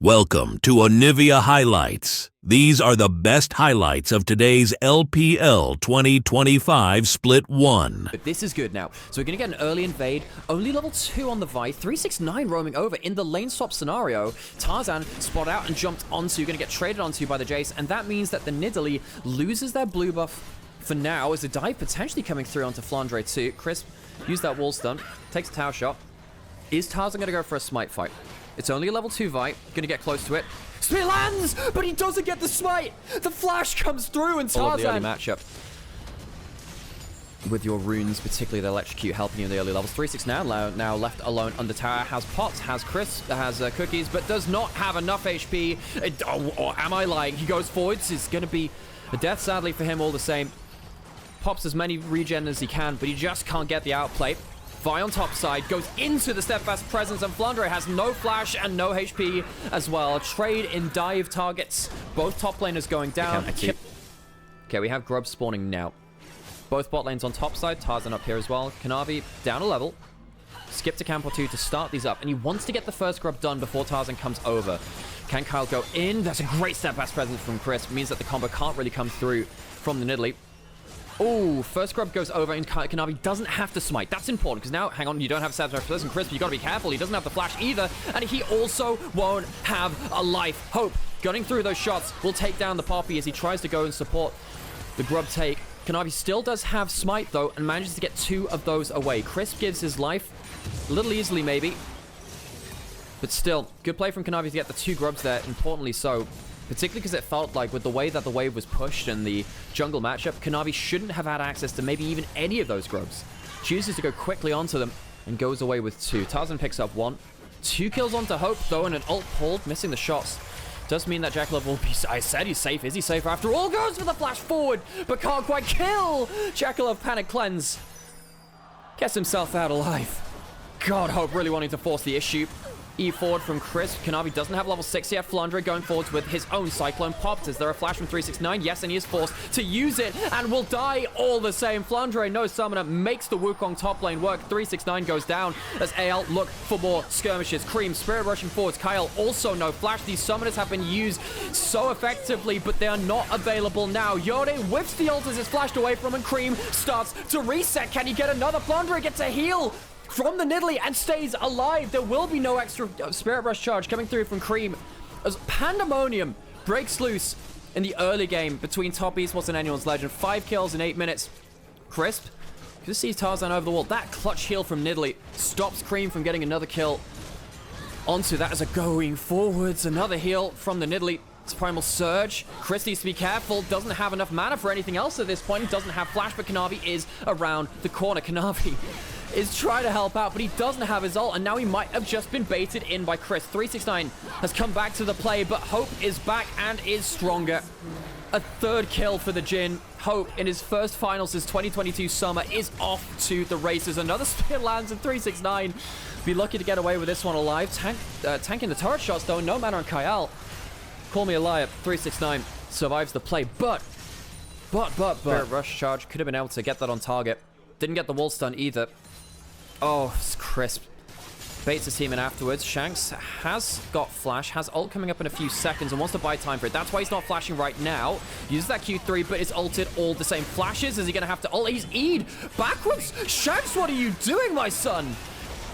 Welcome to Onivia Highlights. These are the best highlights of today's LPL 2025 Split 1. But this is good now. So we're going to get an early invade. Only level 2 on the Vi. 369 roaming over in the lane swap scenario. Tarzan spot out and jumped onto. Going to get traded onto by the Jace. And that means that the Nidalee loses their blue buff for now. As a dive potentially coming through onto Flandre too. Crisp used that wall stun. Takes a tower shot. Is Tarzan going to go for a smite fight? It's only a level 2 Vi. Gonna get close to it. Spear lands, but he doesn't get the smite. The flash comes through and Tarzan. All of the early matchup with your runes, particularly the electrocute, helping you in the early levels. 369 now left alone under tower. Has pots, has crisp, has cookies, but does not have enough HP. Or am I lying? He goes forwards. It's gonna be a death, sadly, for him all the same. Pops as many regen as he can, but he just can't get the outplay. Vi on top side goes into the steadfast presence, and Flandre has no flash and no HP as well. A trade in dive targets. Both top laners going down. Okay, we have Grub spawning now. Both bot lanes on top side. Tarzan up here as well. Kanavi down a level. Skip to camp or two to start these up, and he wants to get the first Grub done before Tarzan comes over. Can Kyle go in? That's a great steadfast presence from Chris. It means that the combo can't really come through from the Nidalee. Oh, first Grub goes over and Kanavi doesn't have to smite. That's important because now, hang on, you don't have Satisfying Presence. Crisp, you got to be careful. He doesn't have the flash either, and he also won't have a life. Hope, gunning through those shots, will take down the Poppy as he tries to go and support the Grub take. Kanavi still does have smite though and manages to get 2 of those away. Crisp gives his life a little easily maybe, but still, good play from Kanavi to get the 2 Grubs there, importantly so. Particularly because it felt like with the way that the wave was pushed in the jungle matchup, Kanavi shouldn't have had access to maybe even any of those Grubs. Chooses to go quickly onto them and goes away with 2. Tarzan picks up 1. 2 kills onto Hope though, and an ult pulled, missing the shots. Does mean that Jackalov will be... I said he's safe. Is he safe after all? Goes for the flash forward, but can't quite kill. Jackalov panic cleanse. Gets himself out alive. God, Hope really wanting to force the issue. E forward from Crisp. Kanavi doesn't have level 6 yet. Flandre going forwards with his own Cyclone popped. Is there a flash from 369? Yes, and he is forced to use it and will die all the same. Flandre, no summoner, makes the Wukong top lane work. 369 goes down as AL look for more skirmishes. Cream, Spirit rushing forwards. Kyle, also no flash. These summoners have been used so effectively, but they are not available now. Yode whips the ult as it's flashed away from him, and Cream starts to reset. Can he get another? Flandre gets a heal from the Nidalee and stays alive. There will be no extra Spirit Rush charge coming through from Cream as pandemonium breaks loose in the early game between top Esports and Anyone's Legend. 5 kills in 8 minutes. Crisp just sees Tarzan over the wall. That clutch heal from Nidalee stops Cream from getting another kill onto that as a going forwards. Another heal from the Nidalee. It's Primal Surge. Chris needs to be careful. Doesn't have enough mana for anything else at this point. He doesn't have flash, but Kanavi is around the corner. Kanavi is trying to help out, but he doesn't have his ult, and now he might have just been baited in by Chris. 369 has come back to the play, but Hope is back and is stronger. A 3rd kill for the Jhin. Hope, in his first final since 2022 summer, is off to the races. Another spear lands in 369. Be lucky to get away with this one alive. Tanking the turret shots, though. No mana on Kyle. Call me a liar. 369 survives the play, but Spirit Rush charge could have been able to get that on target. Didn't get the wall stun either. Oh, it's Crisp. Baits his team in afterwards. Shanks has got flash, has ult coming up in a few seconds and wants to buy time for it. That's why he's not flashing right now. Uses that Q3, but it's ulted all the same. Flashes. Is he going to have to ult? He's E'd backwards. Shanks, what are you doing, my son?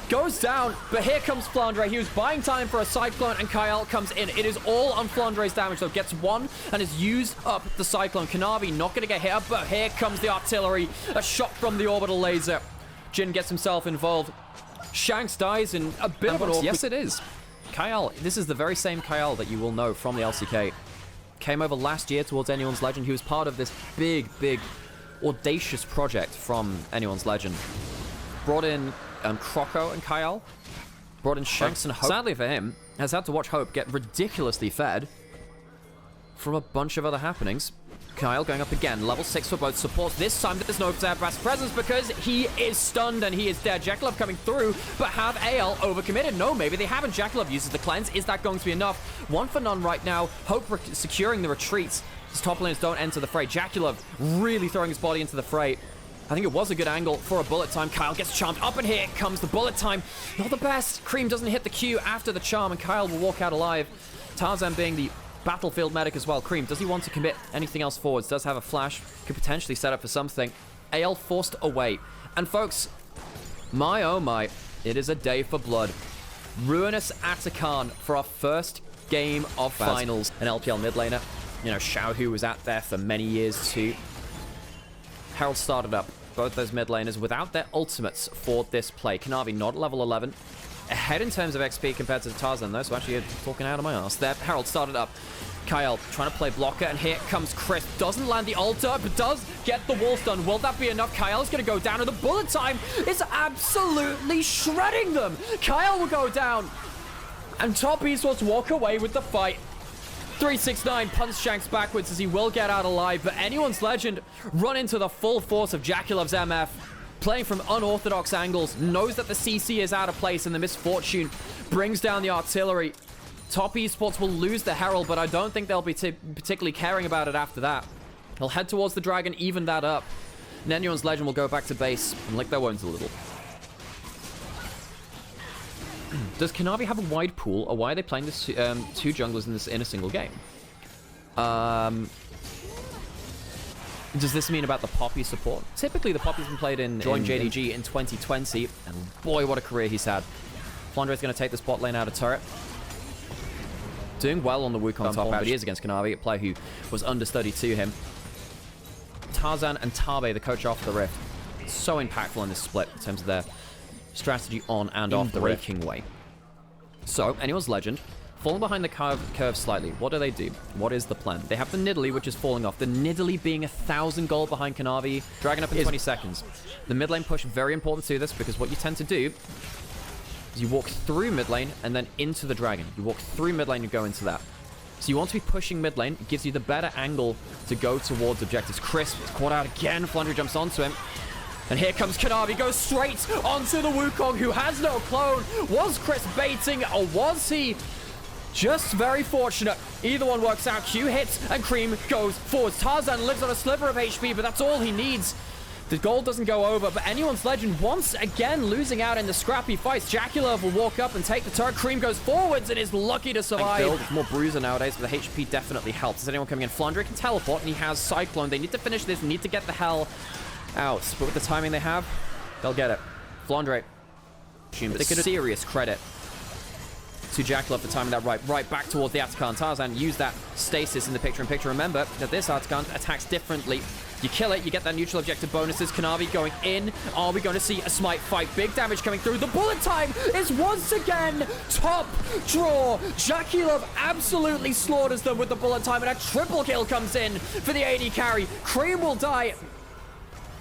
Goes down, but here comes Flandre. He was buying time for a Cyclone, and Kyle comes in. It is all on Flandre's damage, though. Gets 1 and has used up the Cyclone. Kanavi not going to get hit up, but here comes the artillery. A shot from the orbital laser. Jhin gets himself involved. Shanks dies in a bit of an awkward... Yes, it is. Kyle, this is the very same Kyle that you will know from the LCK. Came over last year towards Anyone's Legend. He was part of this big, audacious project from Anyone's Legend. Brought in Croco and Kyle. Brought in Shanks and Hope. Sadly for him, has had to watch Hope get ridiculously fed from a bunch of other happenings. Kyle going up again, level 6 for both supports. This time there's no fast presence because he is stunned and he is dead. Jackalov coming through, but have AL overcommitted? No, maybe they haven't. Jackalov uses the cleanse. Is that going to be enough? 1 for none right now. Hope securing the retreats. His top laners don't enter the fray. Jackalov really throwing his body into the fray. I think it was a good angle for a bullet time. Kyle gets charmed up, and here comes the bullet time. Not the best. Cream doesn't hit the Q after the charm, and Kyle will walk out alive. Tarzan being the battlefield medic as well. Cream, does he want to commit anything else forwards? Does have a flash, could potentially set up for something. AL forced away. And folks, my oh my, it is a day for blood. Ruinous Atakan for our first game of finals. An LPL mid laner. You know, Xiaohu was out there for many years too. Herald started up both those mid laners without their ultimates for this play. Kanavi not at level 11. Ahead in terms of XP compared to Tarzan though, so actually you're talking out of my ass there. Herald started up. Kyle trying to play blocker, and here comes Chris. Doesn't land the altar, but does get the wall stun. Will that be enough? Kyle's going to go down, and the bullet time is absolutely shredding them. Kyle will go down, and Top Esports walk away with the fight. 369 punch shanks backwards as he will get out alive, but anyone's legend run into the full force of Jakulov's MF. Playing from unorthodox angles, knows that the CC is out of place, and the misfortune brings down the artillery. Top Esports will lose the Herald, but I don't think they'll be particularly caring about it after that. They'll head towards the Dragon, even that up. And anyone's legend will go back to base and lick their wounds a little. Does Kanavi have a wide pool, or why are they playing this two junglers in a single game? Does this mean about the Poppy support? Typically, the Poppy's been played in JDG in 2020, and boy, what a career he's had. Flandre's going to take this bot lane out of turret. Doing well on the Wukong top, but he is against Kanavi, a player who was understudy to him. Tarzan and Tabe, the coach off the Rift. So impactful in this split in terms of their strategy on and off the breaking way. So, anyone's legend. Falling behind the curve slightly. What do? What is the plan? They have the Nidalee, which is falling off. The Nidalee being 1,000 gold behind Kanavi. Dragon up in 20 seconds. The mid lane push, very important to this, because what you tend to do is you walk through mid lane and then into the Dragon. You walk through mid lane and go into that. So you want to be pushing mid lane. It gives you the better angle to go towards objectives. Chris is caught out again. Flandre jumps onto him. And here comes Kanavi, goes straight onto the Wukong, who has no clone. Was Chris baiting, or was he just very fortunate? Either one works out. Q hits, and Cream goes forwards. Tarzan lives on a sliver of HP, but that's all he needs. The gold doesn't go over, but anyone's legend once again losing out in the scrappy fights. Jakulov will walk up and take the turret. Cream goes forwards and is lucky to survive. It's more bruiser nowadays, but the HP definitely helps. Is anyone coming in? Flandre can teleport, and he has Cyclone. They need to finish this, need to get the hell out. But with the timing they have, they'll get it. Flandre, but serious credit to Jakulov for timing that right back towards the Atakan. Tarzan used that stasis in the picture-in-picture. Remember that this Atakan attacks differently. You kill it, you get that neutral objective bonuses. Kanavi going in. Are we going to see a smite fight? Big damage coming through. The bullet time is once again top draw. Jakulov absolutely slaughters them with the bullet time, and a triple kill comes in for the AD carry. Cream will die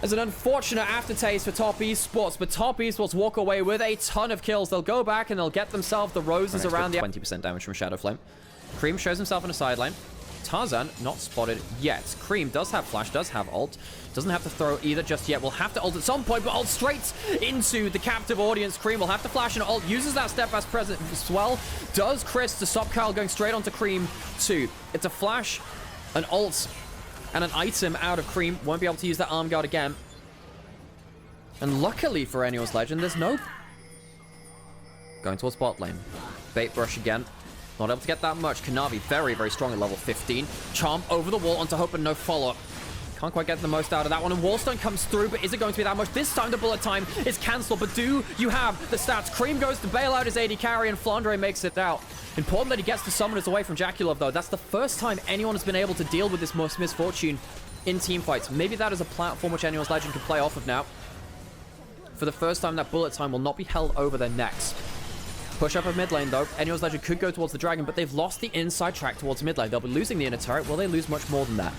as an unfortunate aftertaste for Top Esports, but Top Esports walk away with a ton of kills. They'll go back and they'll get themselves the roses around the 20% damage from Shadow Flame. Cream shows himself on a sideline. Tarzan not spotted yet. Cream does have flash, does have ult. Doesn't have to throw either just yet. Will have to ult at some point, but ult straight into the captive audience. Cream will have to flash and ult. Uses that steadfast presence as well. Does Chris to stop Kyle going straight onto Cream too. It's a flash, an ult, and an item out of Cream. Won't be able to use that arm guard again. And luckily for anyone's legend, there's no going towards bot lane. Bait brush again. Not able to get that much. Kanavi very, very strong at level 15. Charm over the wall onto Hope and no follow-up. Can't quite get the most out of that one. And Wallstone comes through, but is it going to be that much? This time the bullet time is cancelled, but do you have the stats? Cream goes to bail out his AD carry, and Flandre makes it out. Important that he gets the summoners away from Jakulov, though. That's the first time anyone has been able to deal with this misfortune in team fights. Maybe that is a platform which anyone's legend can play off of now. For the first time, that bullet time will not be held over their necks. Push up of mid lane, though. Anyone's legend could go towards the Dragon, but they've lost the inside track towards mid lane. They'll be losing the inner turret. Will they lose much more than that?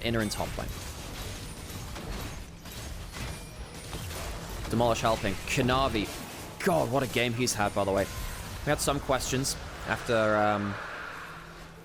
Inner and top lane. Demolish helping. Kanavi. God, what a game he's had, by the way. We had some questions after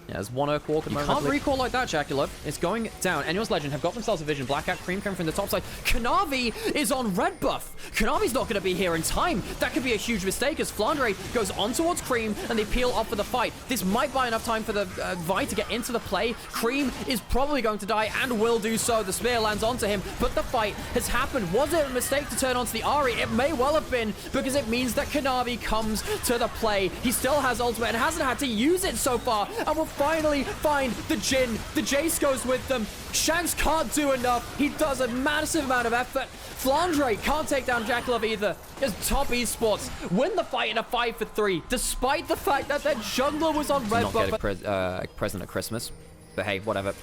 Yeah, there's one Earth Walk. You can't recall like that, Jaculov. It's going down. Anyone's Legend have got themselves a vision. Blackout Cream coming from the top side. Kanavi is on red buff. Kanavi's not going to be here in time. That could be a huge mistake as Flandre goes on towards Cream and they peel off for the fight. This might buy enough time for the Vi to get into the play. Cream is probably going to die and will do so. The spear lands onto him, but the fight has happened. Was it a mistake to turn onto the Ahri? It may well have been, because it means that Kanavi comes to the play. He still has ultimate and hasn't had to use it so far, and will finally find the Jhin. The Jace goes with them. Shanks can't do enough. He does a massive amount of effort. Flandre can't take down Jaculov either, as Top Esports win the fight in a 5-for-3, despite the fact that their jungler was on red buff. Not get a present at Christmas, but hey, whatever.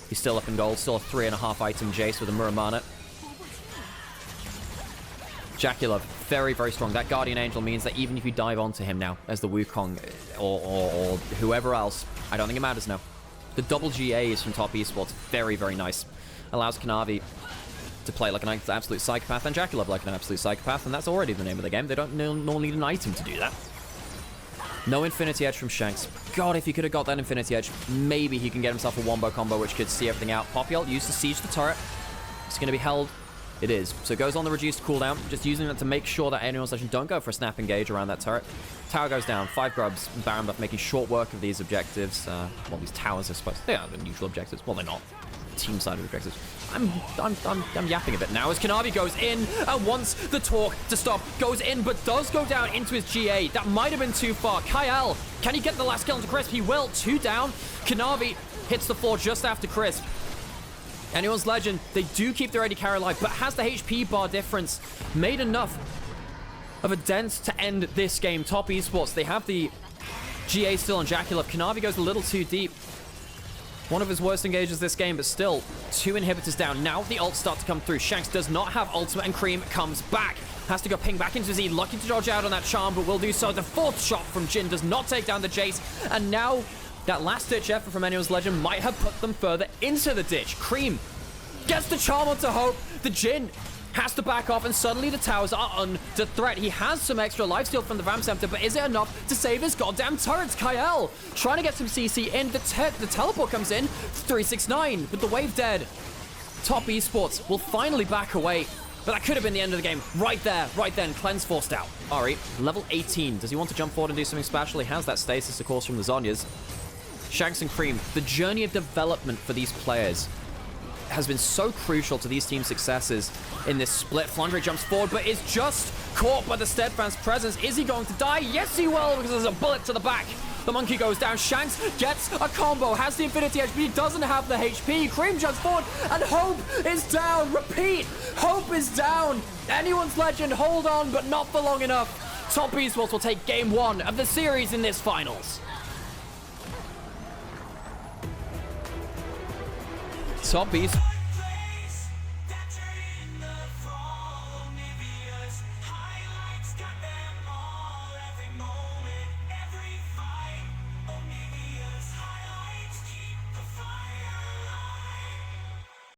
He's still up in gold, still a 3.5 item Jace with a Muramana. Jaculov, very, very strong. That Guardian Angel means that even if you dive onto him now as the Wukong or whoever else, I don't think it matters now. The double GAs from Top Esports, very, very nice. Allows Kanavi to play like an absolute psychopath and Jaculov like an absolute psychopath, and that's already the name of the game. They don't normally need an item to do that. No Infinity Edge from Shanks. God, if he could have got that Infinity Edge, maybe he can get himself a wombo combo which could see everything out. Poppy ult used to siege the turret. It's going to be held. It is. So it goes on the reduced cooldown, just using it to make sure that Anyone's Legend don't go for a snap engage around that turret. Tower goes down, 5 grubs, Baron buff making short work of these objectives. Well, these towers, I suppose. They are the neutral objectives. Well, they're not. Team-sided objectives. I'm yapping a bit now as Kanavi goes in and wants the talk to stop. Goes in, but does go down into his GA. That might have been too far. Kyle, can he get the last kill into Crisp? He will. 2 down. Kanavi hits the floor just after Crisp. Anyone's Legend, they do keep their AD carry alive, but has the HP bar difference made enough of a dent to end this game? Top Esports, they have the GA still on Jaculov. Kanavi goes a little too deep. One of his worst engages this game, but still 2 inhibitors down. Now the ults start to come through. Shanks does not have ultimate, and Cream comes back. Has to go ping back into Z. Lucky to dodge out on that charm, but will do so. The 4th shot from Jhin does not take down the Jace, and now that last-ditch effort from Anyone's Legend might have put them further into the ditch. Cream gets the charm onto Hope. The Jhin has to back off, and suddenly the towers are under threat. He has some extra lifesteal from the Ram Scepter, but is it enough to save his goddamn turrets? Kyle trying to get some CC in. The teleport comes in. 369 with the wave dead. Top Esports will finally back away, but that could have been the end of the game. Right there, right then. Cleanse forced out. Ahri, level 18. Does he want to jump forward and do something special? He has that stasis, of course, from the Zhonyas. Shanks and Cream, the journey of development for these players has been so crucial to these team successes in this split. Flandre jumps forward, but is just caught by the Steadfast presence. Is he going to die? Yes, he will, because there's a bullet to the back. The monkey goes down. Shanks gets a combo, has the Infinity Edge, but he doesn't have the HP. Cream jumps forward, and Hope is down. Repeat, Hope is down. Anyone's Legend, hold on, but not for long enough. Top Esports will take game 1 of the series in this finals. Top Esports.